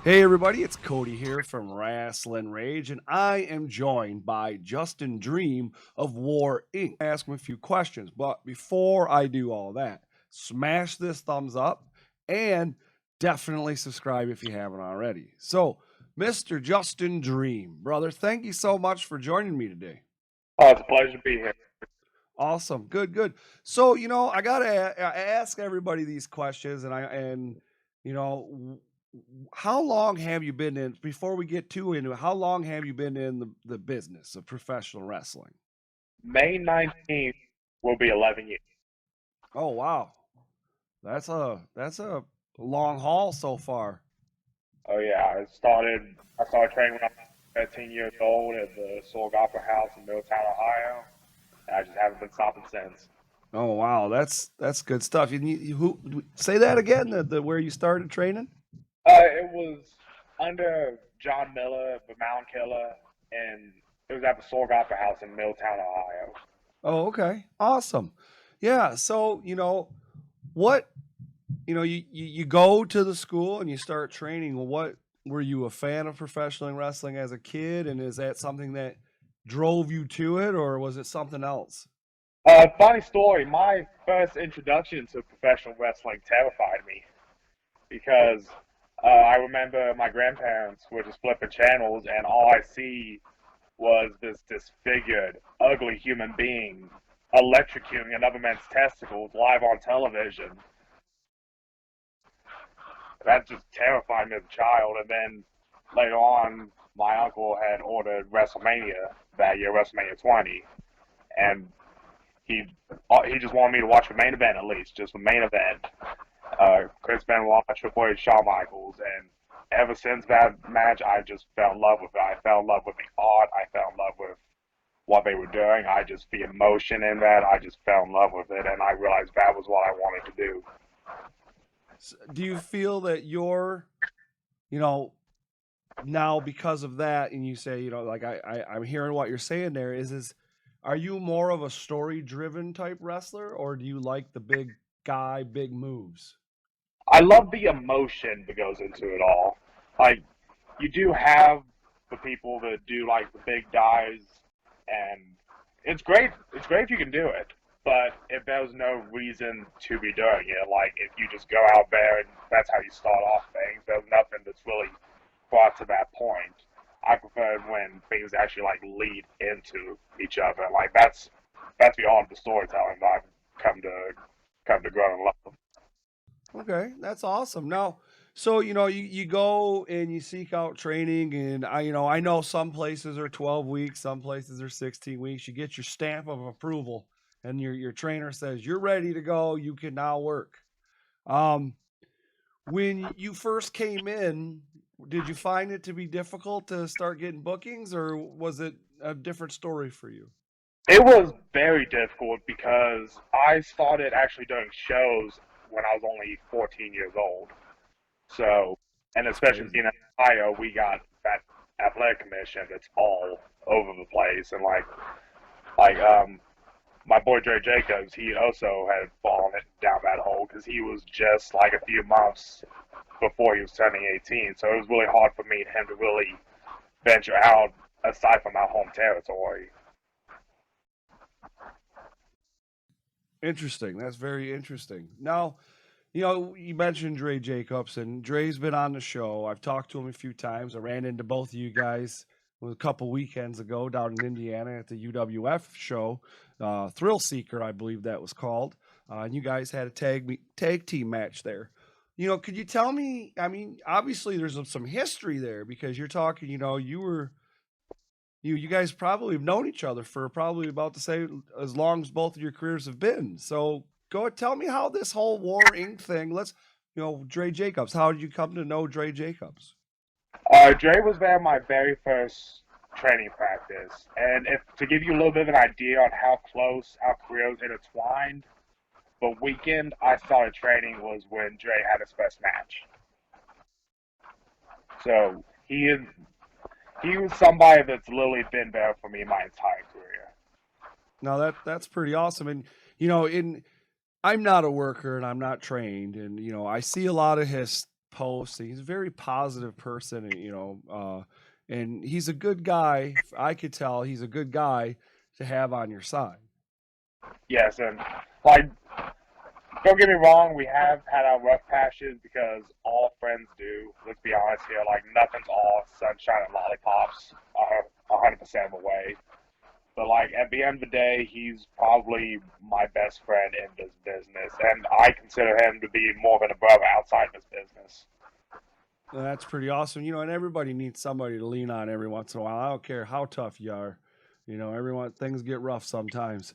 Hey everybody, it's Cody here from Rasslin Rage, and I am joined by Justin Dream of War Inc. Ask him a few questions, but before I do all that, smash this thumbs up and definitely subscribe if you haven't already. So, Mr. Justin Dream, brother, thank you so much for joining me today. Oh, it's a pleasure to be here. Awesome, good, good. So, I gotta ask everybody these questions, you know, how long have you been in before we get too into it, how long have you been in the business of professional wrestling? May 19th will be 11 years. Oh wow. That's a long haul so far. Oh yeah, I started training when I was 13 years old at the Sorg Opera House in Middletown, Ohio. I just haven't been stopping since. Oh wow, that's good stuff. And who say that again, the where you started training? It was under John Miller, the Mound Killer, and it was at the Sorg Opera House in Middletown, Ohio. Oh, okay. Awesome. Yeah, so, what you go to the school and you start training. Well, what were you a fan of professional wrestling as a kid, and is that something that drove you to it, or was it something else? Funny story, my first introduction to professional wrestling terrified me because I remember my grandparents were just flipping channels, and all I see was this disfigured, ugly human being electrocuting another man's testicles live on television. That just terrified me as a child. And then later on, my uncle had ordered WrestleMania that year, WrestleMania 20, and he he just wanted me to watch the main event at least, just the main event. Chris Benoit, Triple H, Shawn Michaels, and ever since that match, I just fell in love with it. I fell in love with the art. I fell in love with what they were doing. I just the emotion in that. I just fell in love with it, and I realized that was what I wanted to do. Do you feel that you know, now because of that, and you say, like I'm hearing what you're saying there is are you more of a story driven type wrestler, or do you like the big guy, big moves? I love the emotion that goes into it all. Like you do have the people that do like the big dives, and it's great. It's great if you can do it. But if there's no reason to be doing it, like if you just go out there and that's how you start off things, there's nothing that's really brought to that point. I prefer when things actually like lead into each other. Like that's the art of the storytelling that I've come to grow and love. Okay, that's awesome. Now, so you go and you seek out training, and I know some places are 12 weeks, some places are 16 weeks. You get your stamp of approval, and your trainer says you're ready to go. You can now work. Um, when you first came in, did you find it to be difficult to start getting bookings, or was it a different story for you? It was very difficult because I started actually doing shows when I was only 14 years old. So, and That's especially crazy. being in Ohio, we got that athletic commission that's all over the place. And like my boy Dre Jacobs, he also had fallen down that hole because he was just like a few months before he was turning 18. So it was really hard for me and him to really venture out aside from our home territory. Interesting. That's very interesting. Now, you mentioned Dre Jacobs, and Dre's been on the show. I've talked to him a few times. I ran into both of you guys a couple weekends ago down in Indiana at the UWF show, Thrill Seeker, I believe that was called. And you guys had a tag team match there. Could you tell me? I mean, obviously there's some history there because you're talking. You guys probably have known each other for probably about the same as long as both of your careers have been. So go tell me how this whole War Inc. thing. Dre Jacobs. How did you come to know Dre Jacobs? Dre was there my very first training practice, and if to give you a little bit of an idea on how close our careers intertwined, the weekend I started training was when Dre had his first match. So he was somebody that's literally been there for me my entire career. Now that's pretty awesome. And in I'm not a worker and I'm not trained, and I see a lot of his posts. He's a very positive person, and, and he's a good guy. I could tell he's a good guy to have on your side. Yes, and like, don't get me wrong, we have had our rough patches because all friends do. Let's be honest here, like nothing's all sunshine and lollipops 100% of the way. But like at the end of the day, he's probably my best friend in this business, and I consider him to be more than a brother outside this business. And that's pretty awesome, and everybody needs somebody to lean on every once in a while. I don't care how tough you are, everyone things get rough sometimes.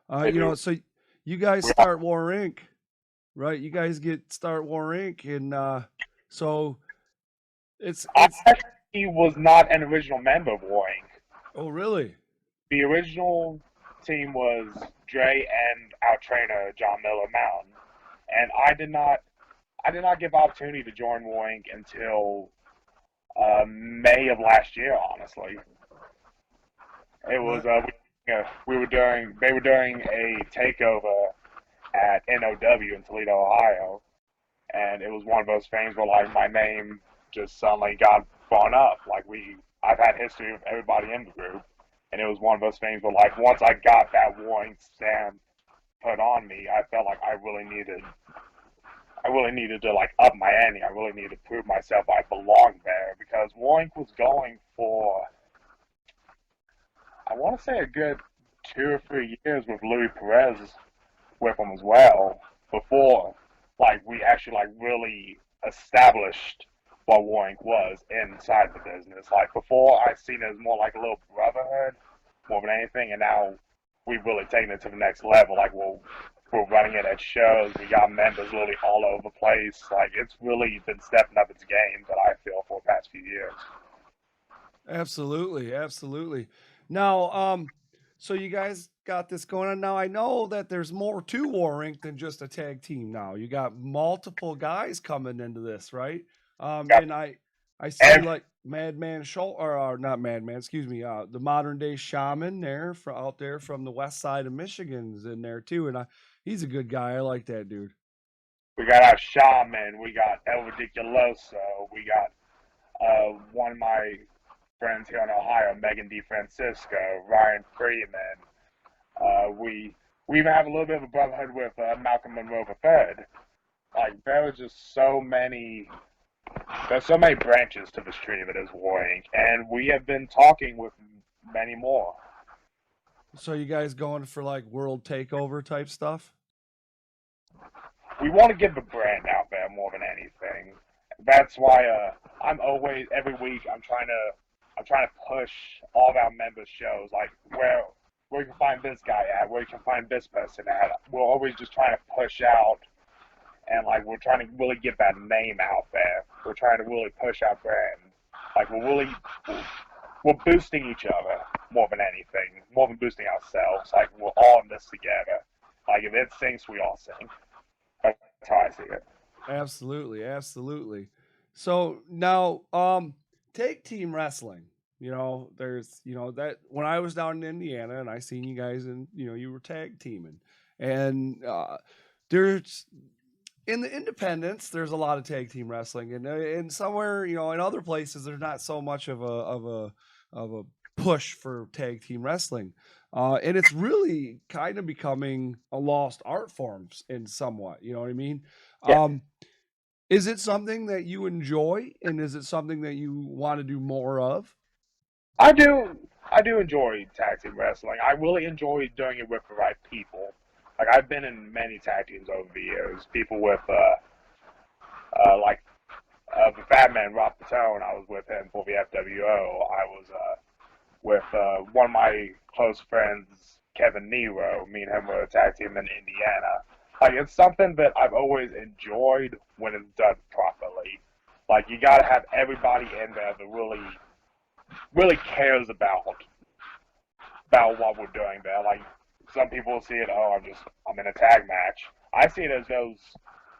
They do. So you guys We start War Inc., right? You guys start War Inc., and so I it's actually was not an original member of War Inc. oh really? The original team was Dre and our trainer John Miller Mountain, and I did not get the opportunity to join War Inc. until May of last year. Honestly, it was What? we were doing they were doing a takeover at NOW in Toledo, Ohio, and it was one of those things where like my name just suddenly got brought up. Like I've had history with everybody in the group, and it was one of those things where like once I got that warning stamp put on me, I felt like I really needed to like up my ante. I really needed to prove myself I belonged there because Warink was going for I want to say a good 2 or 3 years with Louis Perez with him as well before like we actually like really established what Warink was inside the business. Like before, I seen it as more like a little brotherhood more than anything, and now we've really taken it to the next level. Like we're running it at shows. We got members literally all over the place. Like it's really been stepping up its game that I feel for the past few years. Absolutely, absolutely. Now, so you guys got this going on. Now I know that there's more to War Inc. than just a tag team now. You got multiple guys coming into this, right? Got And I see every, like Madman Show or not Madman, excuse me, the modern day shaman there for out there from the west side of Michigan's in there too. And he's a good guy. I like that dude. we got our shaman. We got El Ridiculoso. We got one of my friends here in Ohio, Megan DeFrancisco, Ryan Freeman. We even have a little bit of a brotherhood with Malcolm Monroe III. Like there are just so many. There's so many branches to this tree that is War Inc., and we have been talking with many more. So you guys going for like world takeover type stuff? We want to get the brand out there more than anything. That's why I'm always every week I'm trying to push all of our members shows like where you can find this guy at, where you can find this person at. We're always just trying to push out and like we're trying to really get that name out there. We're trying to really push our brand. Like we're boosting each other more than anything, more than boosting ourselves. Like we're all in this together. Like if it sinks, we all sink. That's how I see it. Absolutely, absolutely. So now, take team wrestling. There's, that when I was down in Indiana and I seen you guys and you were tag teaming, and there's in the independents there's a lot of tag team wrestling, and somewhere in other places there's not so much of a push for tag team wrestling, and it's really kind of becoming a lost art form in somewhat. You know what I mean? Yeah, Um, is it something that you enjoy, and is it something that you want to do more of? I do. I do enjoy tag team wrestling. I really enjoy doing it with the right people. Like I've been in many tag teams over the years. People with like the Fat Man Rob Patone. I was with him for the FWO. I was with one of my close friends, Kevin Nero. Me and him were a tag team in Indiana. Like it's something that I've always enjoyed when it's done properly. Like you gotta have everybody in there that really cares about what we're doing there. Like some people see it, oh, I'm in a tag match. I see it as those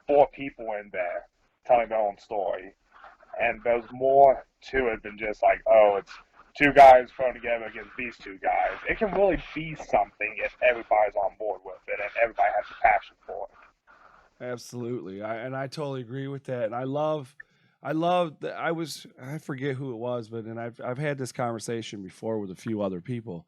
4 people in there telling their own story, and there's more to it than just like, oh, it's 2 guys thrown together against these 2 guys. It can really be something if everybody's on board with it and everybody has a passion for it. Absolutely, and I totally agree with that. And I love I love that. I forget who it was, but and I've had this conversation before with a few other people.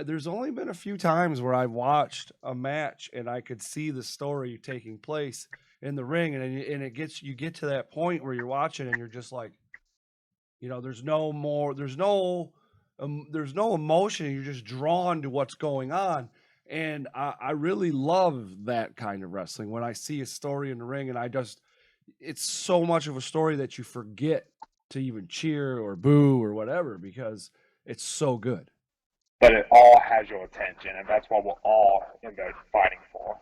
There's only been a few times where I've watched a match and I could see the story taking place in the ring, and it gets you get to that point where you're watching and you're just like, there's no more, there's no emotion. You're just drawn to what's going on. And I really love that kind of wrestling when I see a story in the ring and it's so much of a story that you forget to even cheer or boo or whatever because it's so good. But it all has your attention, and that's what we're all in there fighting for.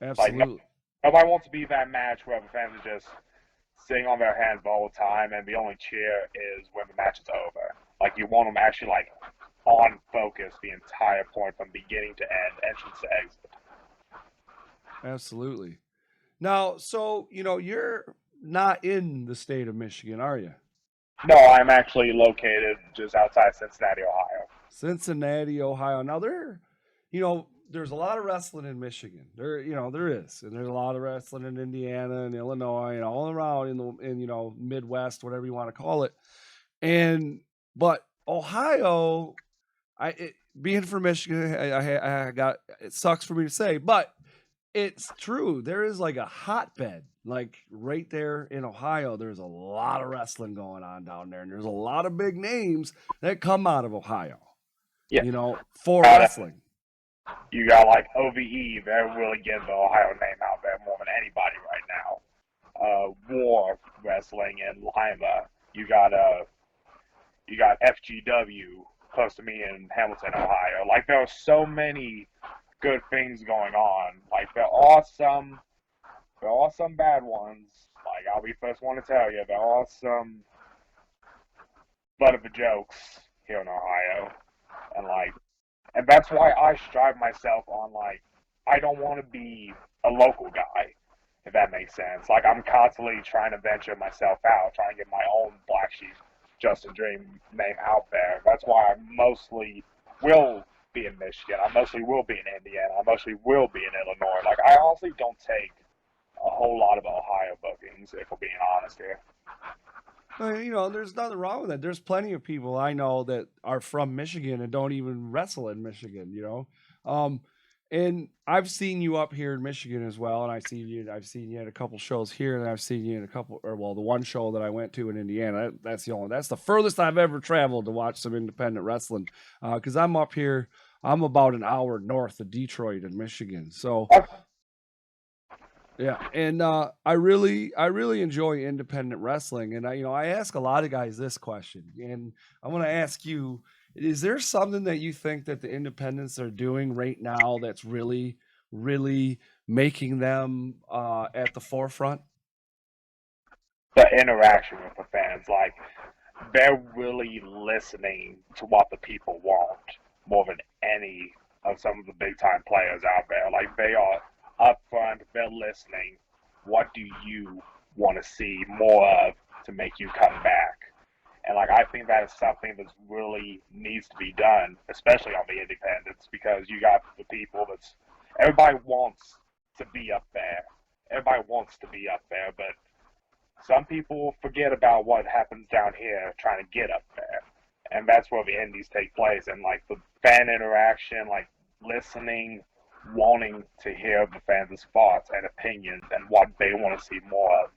Like, Absolutely. nobody wants to be that match where the fans are just sitting on their hands the whole time, and the only cheer is when the match is over. Like, you want them actually, like, on focus the entire point from beginning to end, entrance to exit. Absolutely. Now, so, you're not in the state of Michigan, are you? No, I'm actually located just outside Cincinnati, Ohio. Cincinnati, Ohio. Now there's a lot of wrestling in Michigan. There is, and there's a lot of wrestling in Indiana and Illinois and all around in Midwest, whatever you want to call it. But Ohio, being from Michigan, I got it sucks for me to say, but it's true. There is like a hotbed, like right there in Ohio. There's a lot of wrestling going on down there, and there's a lot of big names that come out of Ohio. Yeah. For wrestling. You got like OVE. They're really getting the Ohio name out there more than anybody right now. War Wrestling in Lima. You got FGW close to me in Hamilton, Ohio. Like, there are so many good things going on. Like, there are some bad ones. Like, I'll be the first one to tell you, there are some butt of the jokes here in Ohio. And that's why I strive myself on, like, I don't want to be a local guy, if that makes sense. Like, I'm constantly trying to venture myself out, trying to get my own Black Sheep Justin Dream name out there. That's why I mostly will be in Michigan. I mostly will be in Indiana. I mostly will be in Illinois. Like, I honestly don't take a whole lot of Ohio bookings, if we're being honest here. There's nothing wrong with that. There's plenty of people I know that are from Michigan and don't even wrestle in Michigan, and I've seen you up here in Michigan as well, and I've seen you at a couple shows here, and I've seen you in the one show that I went to in Indiana. That's the furthest I've ever traveled to watch some independent wrestling, because I'm up here. I'm about an hour north of Detroit in Michigan, so. Yeah, and I really enjoy independent wrestling, and I ask a lot of guys this question, and I want to ask you: is there something that you think that the independents are doing right now that's really, really making them at the forefront? The interaction with the fans, like, they're really listening to what the people want more than any of some of the big time players out there. Like, they are up front, they're listening. What do you want to see more of to make you come back? And, like, I think that is something that really needs to be done, especially on the independents, because you got the people everybody wants to be up there. Everybody wants to be up there, but some people forget about what happens down here trying to get up there. And that's where the indies take place. And, like, the fan interaction, like, listening, wanting to hear the fans' thoughts and opinions and what they want to see more of.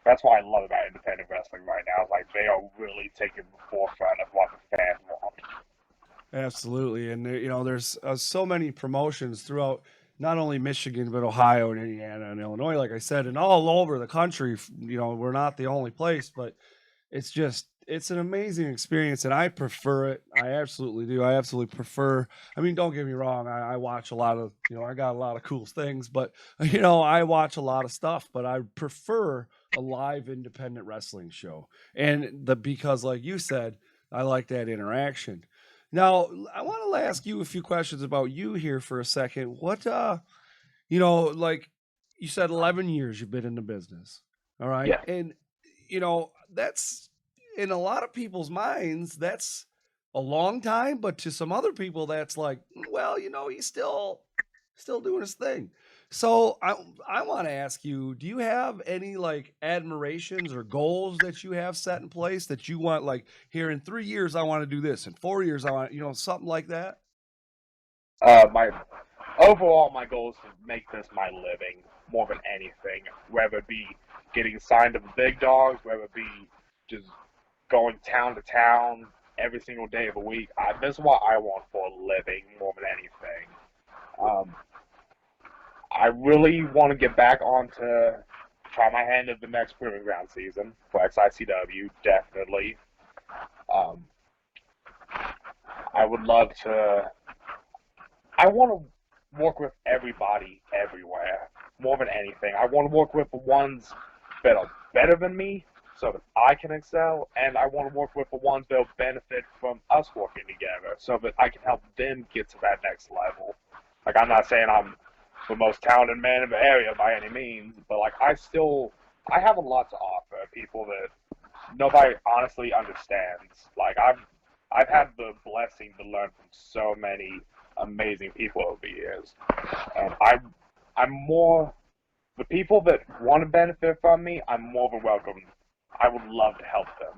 That's what I love about independent wrestling right now. Like, they are really taking the forefront of what the fans want. Absolutely, and there's so many promotions throughout not only Michigan but Ohio and Indiana and Illinois, like I said, and all over the country. We're not the only place, but it's an amazing experience, and I prefer it. I absolutely do. I absolutely prefer. I mean, don't get me wrong. I watch a lot of I got a lot of cool things, but I watch a lot of stuff. But I prefer a live independent wrestling show, and because like you said, I like that interaction. Now, I want to ask you a few questions about you here for a second. What, like you said, 11 years you've been in the business. All right. Yeah. And, that's in a lot of people's minds, that's a long time. But to some other people, that's like, well, he's still doing his thing. So I want to ask you, do you have any like admirations or goals that you have set in place that you want like here in 3 years I want to do this, in 4 years I want, something like that? My overall, my goal is to make this my living more than anything, whether it be getting signed to the big dogs, whether it be just going town to town every single day of the week. This is what I want for a living more than anything. Um, I really want to get back onto try my hand at the next proving ground season for XICW, definitely. Um, I would love to. I want to work with everybody everywhere more than anything. I want to work with the ones that are better than me so that I can excel, and I want to work with the ones that will benefit from us working together so that I can help them get to that next level. Like, I'm not saying I'm the most talented man in the area by any means, but like I have a lot to offer people that nobody honestly understands. Like I've had the blessing to learn from so many amazing people over the years, and I'm more the people that want to benefit from me. I'm more than welcome. I would love to help them,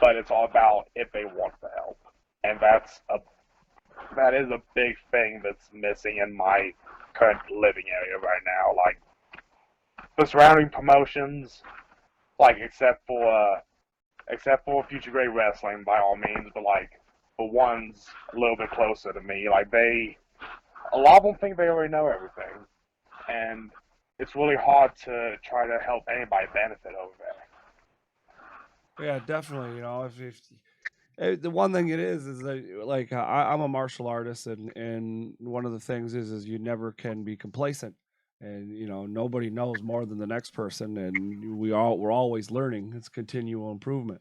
but it's all about if they want the help, and that is a big thing that's missing in my current living area right now. Like the surrounding promotions, like except for Future Great Wrestling by all means, but like the ones a little bit closer to me, like a lot of them think they already know everything, and it's really hard to try to help anybody benefit over there. Yeah, definitely. If the one thing it is that like I'm a martial artist, and one of the things is you never can be complacent, and nobody knows more than the next person, and we're always learning. It's continual improvement,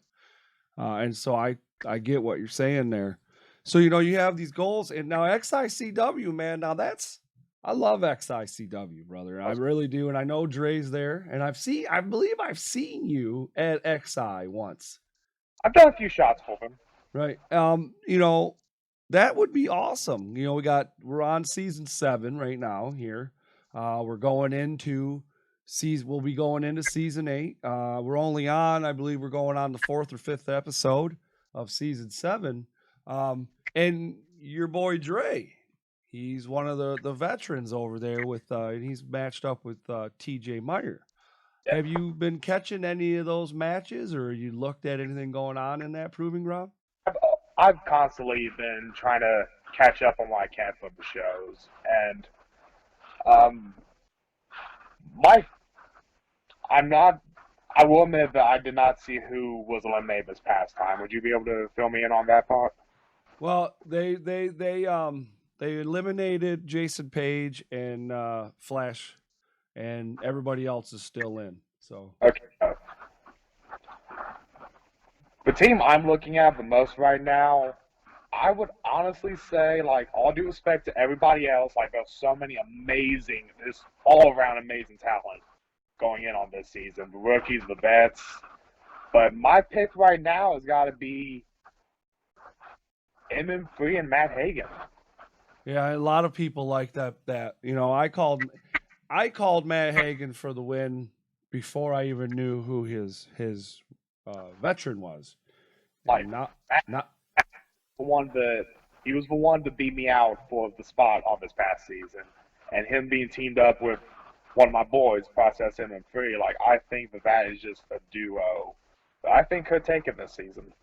and so I get what you're saying there. So you have these goals, and now XICW, man. Now that's I love XICW, brother. I really do, and I know Dre's there, and I believe I've seen you at XI once. I've done a few shots for them. Right. That would be awesome. We're on season 7 right now here. We'll be going into season 8. We're only on, I believe we're going on the 4th or 5th episode of season 7. And your boy Dre, he's one of the veterans over there and he's matched up with TJ Meyer. Yeah. Have you been catching any of those matches, or you looked at anything going on in that proving ground? I've, I've constantly been trying to catch up on what I can from the shows, and um, my I'm not. I will admit that I did not see who was eliminated this past time. Would you be able to fill me in on that part? Well, they eliminated Jason Page and Flash, and everybody else is still in. So Okay. The team I'm looking at the most right now, I would honestly say, like, all due respect to everybody else, like, there's so many amazing, just all around amazing talent going in on this season. The rookies, the vets. But my pick right now has got to be MM3 and Matt Hagen. yeah, a lot of people like that. I called Matt Hagen for the win before I even knew who his veteran was, Like, and not Matt, not the one that he was the one to beat me out for the spot on this past season, and him being teamed up with one of my boys, Process MM3. Like, I think that is just a duo that I think could take it this season.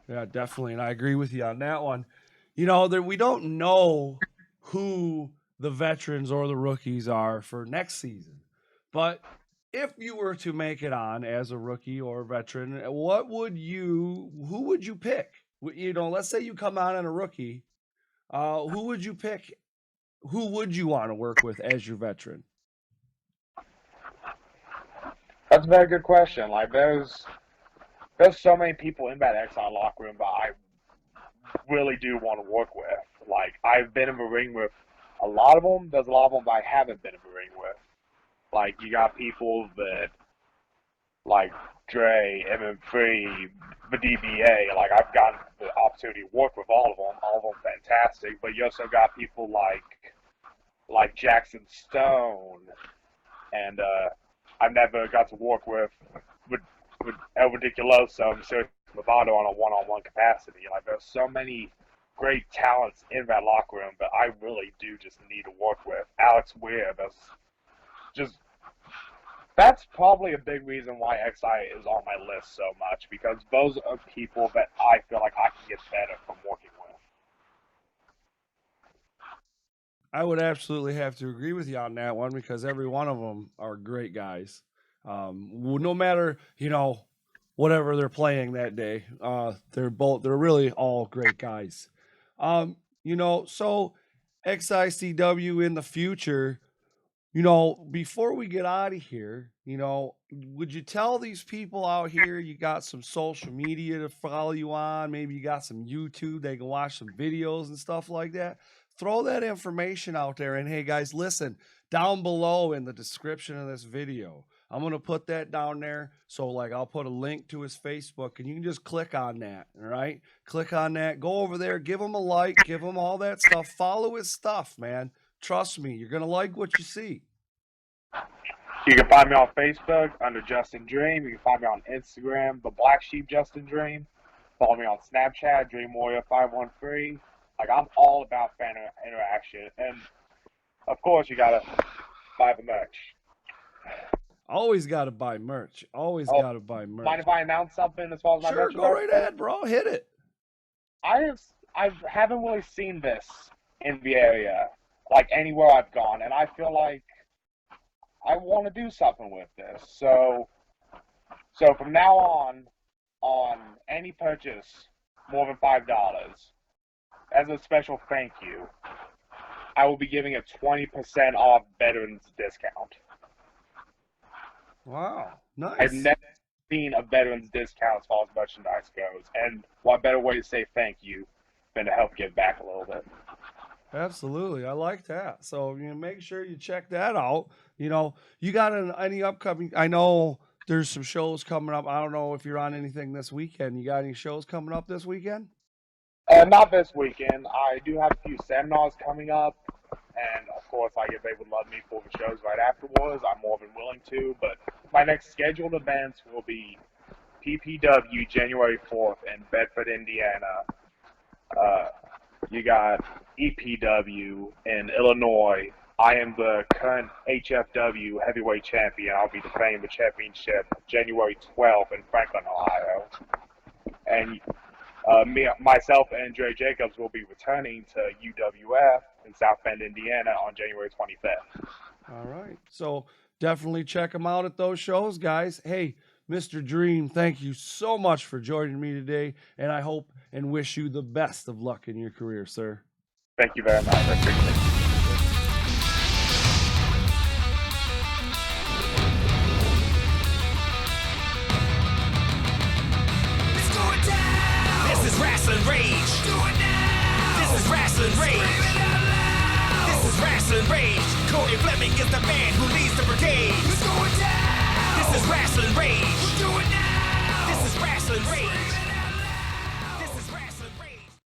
Yeah, definitely, and I agree with you on that one. We don't know who the veterans or the rookies are for next season, but if you were to make it on as a rookie or a veteran, who would you pick? Let's say you come on a rookie, who would you pick? Who would you want to work with as your veteran? That's a very good question. Like, there's so many people in that Exxon locker room that I really do want to work with. Like, I've been in the ring with a lot of them. There's a lot of them that I haven't been in the ring with. Like, you got people that, like Dre, MM3, the DBA. Like, I've gotten the opportunity to work with all of them fantastic. But you also got people like like Jackson Stone, and I've never got to work with El Ridiculoso and Sergio Movado on a one-on-one capacity. Like, there's so many great talents in that locker room, but I really do just need to work with Alex Weir. That's probably a big reason why XI is on my list so much, because those are people that I feel like I can get better from working with. I would absolutely have to agree with you on that one because every one of them are great guys. No matter, whatever they're playing that day, they're really all great guys. So XICW in the future, before we get out of here, would you tell these people out here you got some social media to follow you on? Maybe you got some YouTube, they can watch some videos and stuff like that. Throw that information out there. And hey, guys, listen, down below in the description of this video, I'm going to put that down there. So, I'll put a link to his Facebook, and you can just click on that, all right? Click on that. Go over there. Give him a like. Give him all that stuff. Follow his stuff, man. Trust me, you're going to like what you see. You can find me on Facebook under Justin Dream. You can find me on Instagram, The Black Sheep Justin Dream. Follow me on Snapchat, DreamWarrior513. I'm all about fan interaction. And, of course, you got to buy the merch. Always got to buy merch. Always got to buy merch. Mind if I announce something as far as my merch? Sure, go right ahead, bro. Hit it. I haven't really seen this in the area, anywhere I've gone, and I feel like I want to do something with this. So from now on any purchase more than $5, as a special thank you, I will be giving a 20% off veterans discount. Wow, nice. I've never seen a veterans discount as far as merchandise goes, and what better way to say thank you than to help give back a little bit. Absolutely, I like that. So make sure you check that out. You got any upcoming? I know there's some shows coming up. I don't know if you're on anything this weekend. You got any shows coming up this weekend? Not this weekend. I do have a few seminars coming up, and of course, if they would love me for the shows right afterwards, I'm more than willing to. But my next scheduled events will be PPW January 4th in Bedford, Indiana. You got EPW in Illinois. I am the current HFW heavyweight champion. I'll be defending the championship January 12th in Franklin, Ohio. And myself and Dre Jacobs will be returning to UWF in South Bend, Indiana on January 25th. All right. So definitely check them out at those shows, guys. Hey, Mr. Dream, thank you so much for joining me today, and I hope and wish you the best of luck in your career, sir. Thank you very much. I appreciate it. This is Rasslin Rage. Do it now. This is Rasslin Rage. Scream it out loud. This is Rasslin Rage. Cody Fleming is the man who leads the brigade. It's going down. This is Rasslin Rage. Do it now. This is Rasslin Rage.